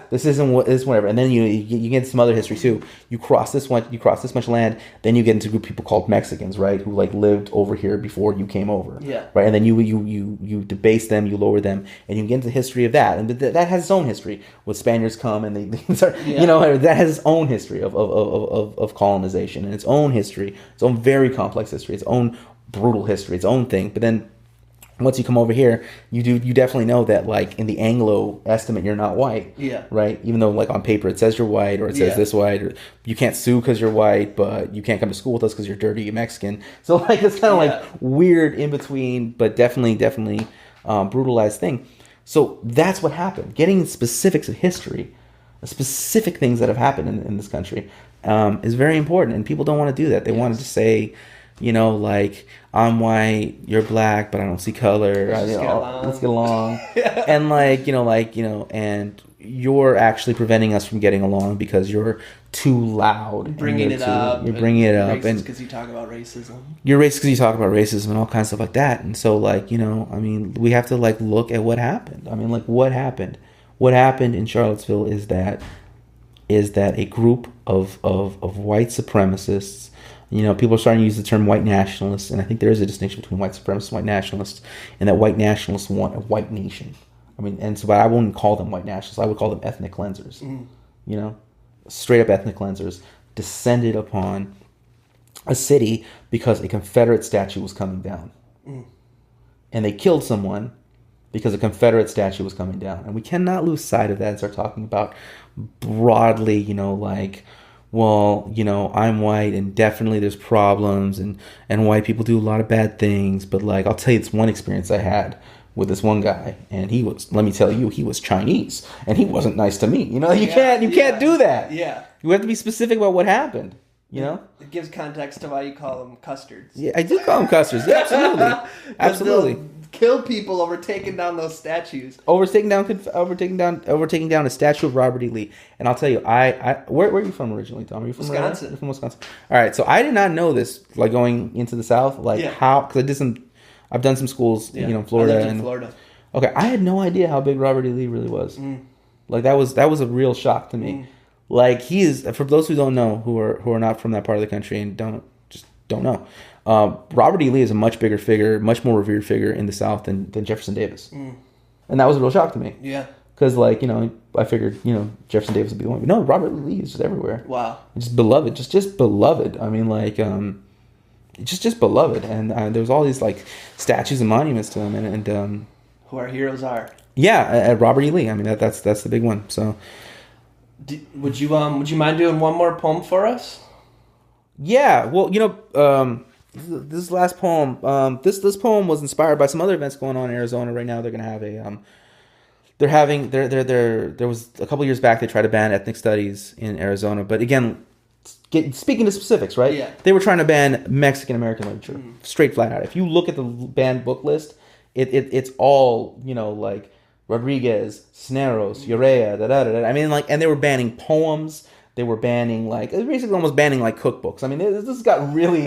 This isn't whatever. And then you get some other history too. You cross this much land, then you get into a group of people called Mexicans, right? Who like lived over here before you came over. Yeah. Right. And then you debase them, you lower them, and you get into the history of that. And that has its own history. When Spaniards come and they start, that has its own history of colonization and its own history, its own very complex history, its own brutal history, its own thing. But then once you come over here, you definitely know that, like, in the Anglo estimate, you're not white. Yeah. Right? Even though, like, on paper it says you're white, or it says this white, or you can't sue because you're white, but you can't come to school with us because you're dirty Mexican. So, like, it's kind of like weird in between, but definitely brutalized thing. So that's what happened. Getting specifics of history, specific things that have happened in this country, is very important, and people don't want to do that. They want to just say, like, I'm white, you're black, but I don't see color. Let's get along. And and you're actually preventing us from getting along because you're too loud. You're bringing it up, and because you talk about racism. You're racist because you talk about racism and all kinds of stuff like that. And so, we have to look at what happened. What happened? What happened in Charlottesville is that a group of white supremacists. People are starting to use the term white nationalists, and I think there is a distinction between white supremacists and white nationalists, and that white nationalists want a white nation. But I wouldn't call them white nationalists. I would call them ethnic cleansers. Straight up ethnic cleansers descended upon a city because a Confederate statue was coming down. And they killed someone because a Confederate statue was coming down. And we cannot lose sight of that and start talking about broadly, I'm white and definitely there's problems and white people do a lot of bad things. But I'll tell you this one experience I had with this one guy, and he was Chinese and he wasn't nice to me. You can't do that. Yeah. You have to be specific about what happened. It gives context to why you call them custards. Yeah, I do call them custards. Yeah, absolutely. Absolutely. Kill people over taking down those statues. Over taking down a statue of Robert E. Lee. And I'll tell you, where are you from originally, Tom? Are you from Wisconsin? You're from Wisconsin. All right, so I did not know this, going into the South, how, because I've done some schools, in Florida. I lived in Florida. Okay, I had no idea how big Robert E. Lee really was. That was a real shock to me. He is, for those who don't know, who are not from that part of the country and don't know. Robert E. Lee is a much bigger figure, much more revered figure in the South than Jefferson Davis. And that was a real shock to me. Yeah. Because, I figured, Jefferson Davis would be the one. But no, Robert Lee is just everywhere. Wow. Just beloved. Just beloved. Just beloved. And there was all these, statues and monuments to him. And who our heroes are. Yeah, Robert E. Lee. That's the big one. So... Would you mind doing one more poem for us? Yeah, well, this last poem, this poem was inspired by some other events going on in Arizona right now. They're going to have there was a couple years back they tried to ban ethnic studies in Arizona, but again, speaking to specifics, right? Yeah. They were trying to ban Mexican American literature, straight flat out. If you look at the banned book list, it's all Rodriguez, Cisneros, Urrea, and they were banning poems. They were banning basically almost banning cookbooks. This got really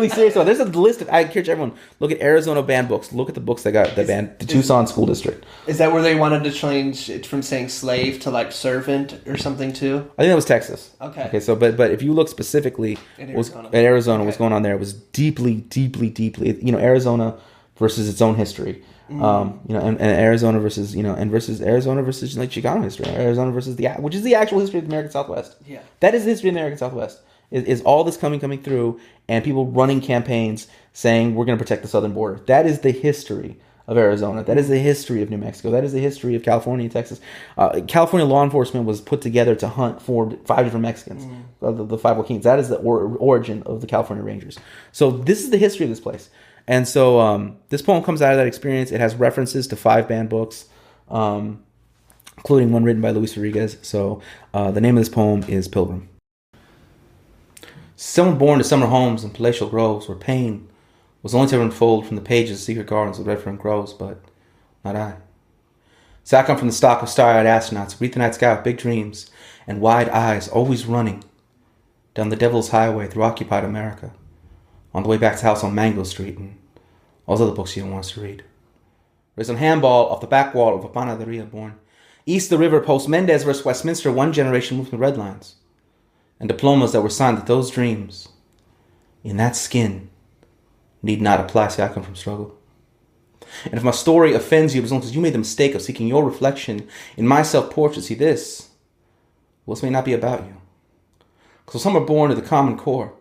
serious. There's a list of. I encourage everyone look at Arizona banned books. Look at the books that got banned. The Tucson School District. Is that where they wanted to change it from saying slave to servant or something too? I think that was Texas. Okay. So but if you look specifically at Arizona, what's going on there was deeply. Arizona versus its own history. And Arizona versus Arizona versus Chicano history, Arizona versus which is the actual history of the American Southwest. Yeah, that is the history of the American Southwest. Is all this coming through and people running campaigns saying we're going to protect the southern border. That is the history of Arizona. That is the history of New Mexico. That is the history of California and Texas. California law enforcement was put together to hunt for 5 different Mexicans, the 5 Joaquins. That is the origin of the California Rangers. So this is the history of this place. And so this poem comes out of that experience. It has references to 5 banned books, including one written by Luis Rodriguez. So the name of this poem is Pilgrim. Some were born to summer homes and palatial groves where pain was only to unfold from the pages of secret gardens where red fern grows, but not I. See, I come from the stock of star-eyed astronauts who breathe the night sky with big dreams and wide eyes, always running down the devil's highway through occupied America, on the way back to house on Mango Street and all those other books you don't want us to read. Raised on handball off the back wall of a panaderia born east of the river post Mendez versus Westminster, one generation moved from red lines, and diplomas that were signed that those dreams in that skin need not apply. See, I come from struggle. And if my story offends you, it was only because you made the mistake of seeking your reflection in my self-portrait. See, this may not be about you. Because some are born to the common core,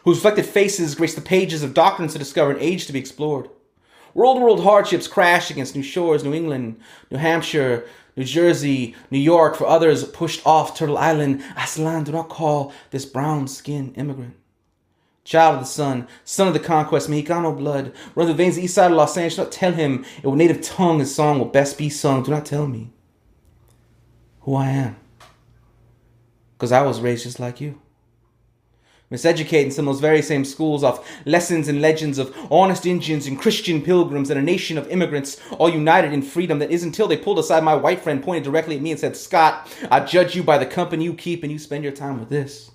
whose reflected faces grace the pages of doctrines to discover and age to be explored. World hardships crash against new shores, New England, New Hampshire, New Jersey, New York. For others, pushed off Turtle Island. Aslan, do not call this brown-skinned immigrant. Child of the sun, son of the conquest, Mexicano blood, run the veins east side of Los Angeles. Do not tell him in what native tongue his song will best be sung. Do not tell me who I am, because I was raised just like you. Miseducated in some of those very same schools off lessons and legends of honest Indians and Christian pilgrims and a nation of immigrants all united in freedom. That is until they pulled aside my white friend, pointed directly at me and said, Scott, I judge you by the company you keep and you spend your time with this.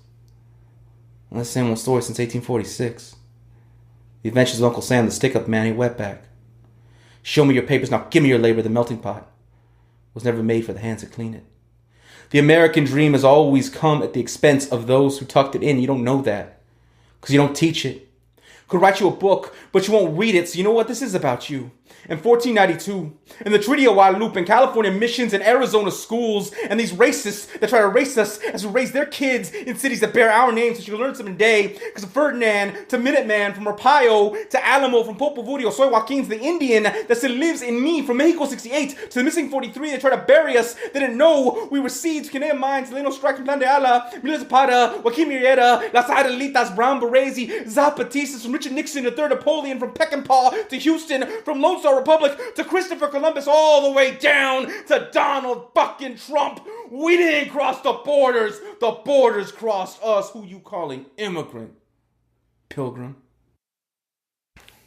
And that's the same old story since 1846. The adventures of Uncle Sam, the stick-up man, he wetback. Show me your papers, now give me your labor. The melting pot was never made for the hands that clean it. The American dream has always come at the expense of those who tucked it in. You don't know that because you don't teach it. Could write you a book, but you won't read it. So you know what? This is about you. In 1492, in the Treaty of Guadalupe, in California missions and Arizona schools, and these racists that try to erase us as we raise their kids in cities that bear our names, so you can learn something today. Because of Ferdinand to Minuteman, from Arpaio to Alamo, from Popo Vudio, Soy Joaquin's the Indian that still lives in me, from Mexico 68 to the missing 43 that try to bury us. They didn't know we were seeds. Canadian mines, Leno strike from Plan de Ala, Mila Zapata, Joaquin Murrieta, Las Adelitas, Brown Berezi, Zapatistas, from Richard Nixon to Third Napoleon, from Peckinpah to Houston, from Lone Star Republic to Christopher Columbus, all the way down to Donald fucking Trump. We didn't cross the borders. The borders crossed us. Who you calling immigrant? Pilgrim.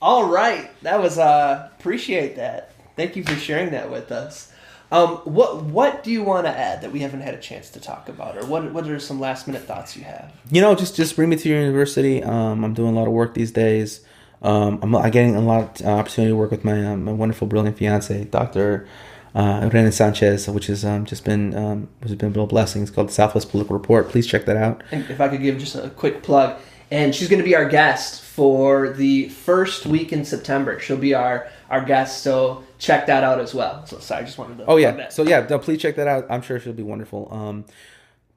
All right. That was, appreciate that. Thank you for sharing that with us. What do you want to add that we haven't had a chance to talk about? Or what are some last minute thoughts you have? You know, just bring me to your university. I'm doing a lot of work these days. I'm getting a lot of opportunity to work with my wonderful, brilliant fiance, Dr. Irene Sanchez, which has just been a real blessing. It's called the Southwest Political Report. Please check that out. And if I could give just a quick plug, and she's going to be our guest for the first week in September. She'll be our guest, so check that out as well. So sorry, I just wanted to. Oh yeah, so yeah, no, please check that out. I'm sure she'll be wonderful.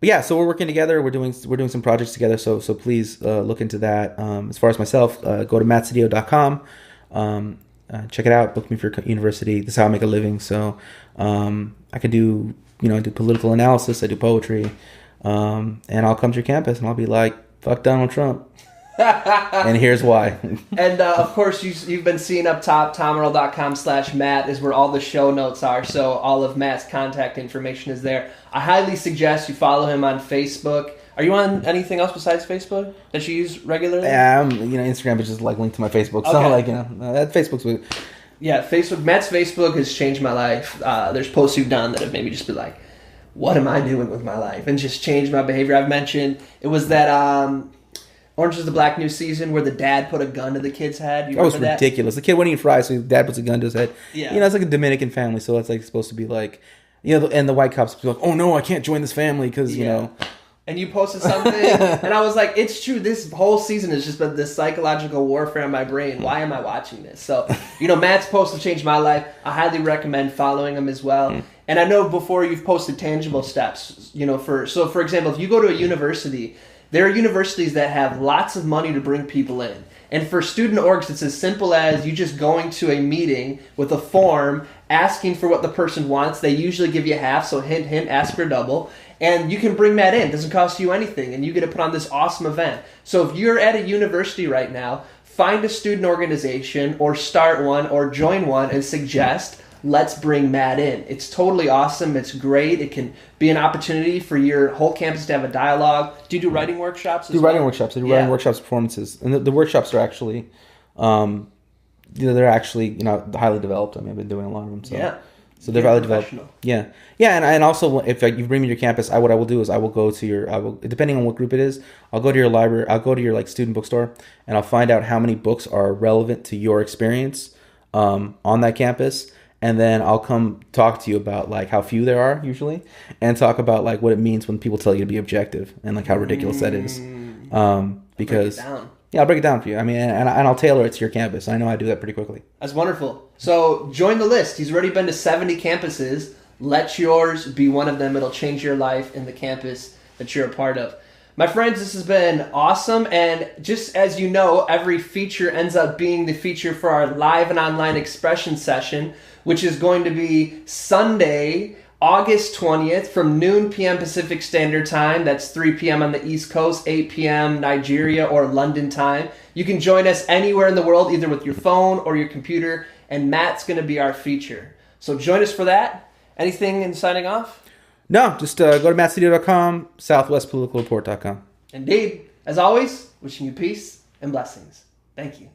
But yeah, so we're working together. We're doing some projects together. So please look into that. As far as myself, go to mattsedillo.com. Check it out. Book me for university. This is how I make a living. So I can do I do political analysis. I do poetry, and I'll come to your campus and I'll be like, fuck Donald Trump. And here's why. And of course, you've been seeing up top, tomerl.com/Matt is where all the show notes are. So all of Matt's contact information is there. I highly suggest you follow him on Facebook. Are you on anything else besides Facebook that you use regularly? Yeah, Instagram is just like linked to my Facebook. So that Facebook's weird. Yeah, Facebook. Matt's Facebook has changed my life. There's posts you've done that have made me just be like, what am I doing with my life? And just changed my behavior. I've mentioned it was that Orange is the Black New Season where the dad put a gun to the kid's head. You remember that? Ridiculous. The kid wouldn't eat fries, so his dad puts a gun to his head. Yeah. It's like a Dominican family, so it's like supposed to be like, and the white cops be like, oh no, I can't join this family because, And you posted something, and I was like, it's true. This whole season has just been this psychological warfare in my brain. Why am I watching this? So, Matt's posts have changed my life. I highly recommend following him as well. And I know before you've posted tangible steps, for example, if you go to a university, there are universities that have lots of money to bring people in. And for student orgs, it's as simple as you just going to a meeting with a form, asking for what the person wants. They usually give you half, so hint, ask for double. And you can bring that in. It doesn't cost you anything. And you get to put on this awesome event. So if you're at a university right now, find a student organization or start one or join one and suggest, let's bring Matt in. It's totally awesome. It's great. It can be an opportunity for your whole campus to have a dialogue. Do you do writing workshops as well? Writing workshops. I do writing workshops, performances. And the workshops are actually they're actually highly developed. I mean, I've been doing a lot of them. So. Yeah. So they're highly developed. Yeah, and also if you bring me to your campus, what I will do is I will go to depending on what group it is, I'll go to your library, I'll go to your student bookstore, and I'll find out how many books are relevant to your experience on that campus, and then I'll come talk to you about how few there are usually, and talk about what it means when people tell you to be objective and how ridiculous that is. Because I'll break it down for you. I mean, and I'll tailor it to your campus. I know I do that pretty quickly. That's wonderful. So join the list. He's already been to 70 campuses. Let yours be one of them. It'll change your life in the campus that you're a part of. My friends, this has been awesome. And just as you know, every feature ends up being the feature for our live and online expression session, which is going to be Sunday, August 20th from noon p.m. Pacific Standard Time. That's 3 p.m. on the East Coast, 8 p.m. Nigeria or London time. You can join us anywhere in the world, either with your phone or your computer, and Matt's going to be our feature. So join us for that. Anything in signing off? No, just go to mattsedillo.com, southwestpoliticalreport.com. Indeed. As always, wishing you peace and blessings. Thank you.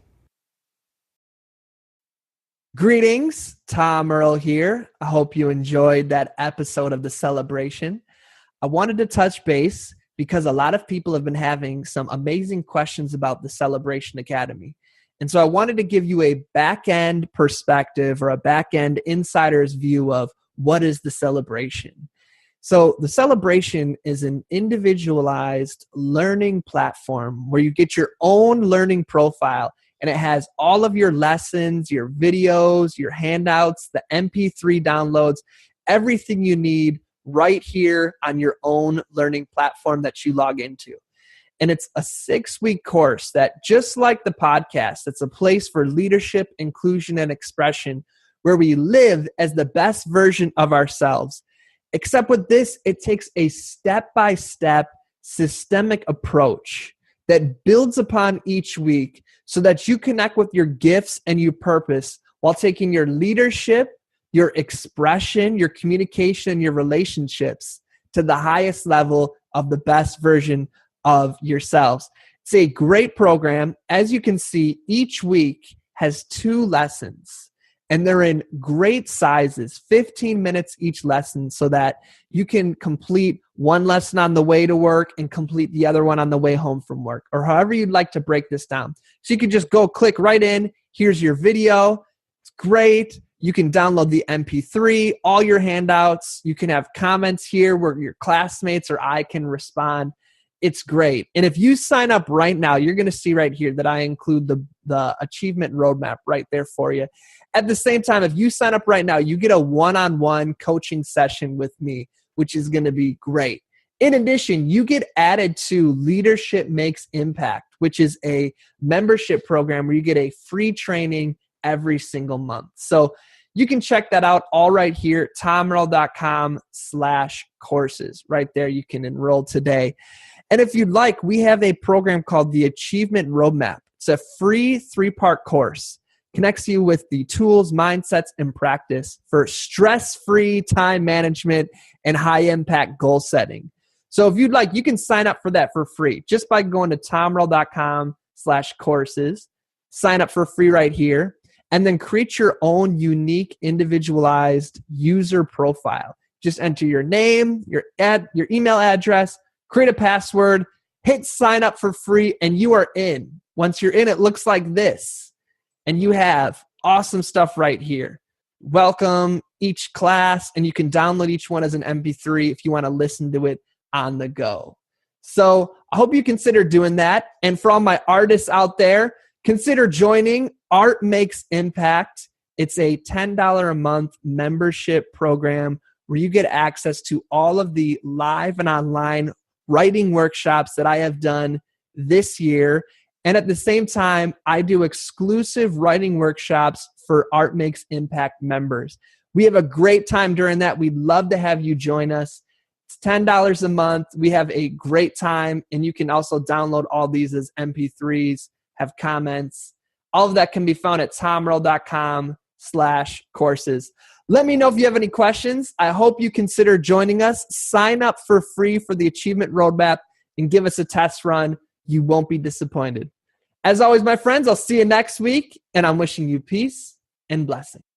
Greetings, Tom Earl here. I hope you enjoyed that episode of The Celebration. I wanted to touch base because a lot of people have been having some amazing questions about the Celebration Academy. And so I wanted to give you a back-end perspective or a back-end insider's view of what is the Celebration. So the Celebration is an individualized learning platform where you get your own learning profile, and it has all of your lessons, your videos, your handouts, the MP3 downloads, everything you need right here on your own learning platform that you log into. And it's a 6-week course that, just like the podcast, it's a place for leadership, inclusion, and expression where we live as the best version of ourselves. Except with this, it takes a step-by-step systemic approach that builds upon each week so that you connect with your gifts and your purpose while taking your leadership, your expression, your communication, and your relationships to the highest level of the best version of yourselves. It's a great program. As you can see, each week has 2 lessons, and they're in great sizes, 15 minutes each lesson, so that you can complete one lesson on the way to work and complete the other one on the way home from work, or however you'd like to break this down. So you can just go click right in. Here's your video. It's great. You can download the MP3, all your handouts. You can have comments here where your classmates or I can respond. It's great. And if you sign up right now, you're going to see right here that I include the achievement roadmap right there for you. At the same time, if you sign up right now, you get a one-on-one coaching session with me, which is going to be great. In addition, you get added to Leadership Makes Impact, which is a membership program where you get a free training every single month. So you can check that out all right here, tomearl.com/courses. Right there, you can enroll today. And if you'd like, we have a program called the Achievement Roadmap. It's a free 3-part course. Connects you with the tools, mindsets, and practice for stress-free time management and high-impact goal setting. So if you'd like, you can sign up for that for free just by going to tomearl.com/courses. Sign up for free right here, and then create your own unique, individualized user profile. Just enter your name, your email address, create a password, hit sign up for free, and you are in. Once you're in, it looks like this. And you have awesome stuff right here. Welcome each class, and you can download each one as an MP3 if you want to listen to it on the go. So I hope you consider doing that. And for all my artists out there, consider joining Art Makes Impact. It's a $10 a month membership program where you get access to all of the live and online writing workshops that I have done this year. And at the same time, I do exclusive writing workshops for Art Makes Impact members. We have a great time during that. We'd love to have you join us. It's $10 a month. We have a great time, and you can also download all these as MP3s, have comments. All of that can be found at tomearl.com/courses. Let me know if you have any questions. I hope you consider joining us. Sign up for free for the Achievement Roadmap and give us a test run. You won't be disappointed. As always, my friends, I'll see you next week, and I'm wishing you peace and blessing.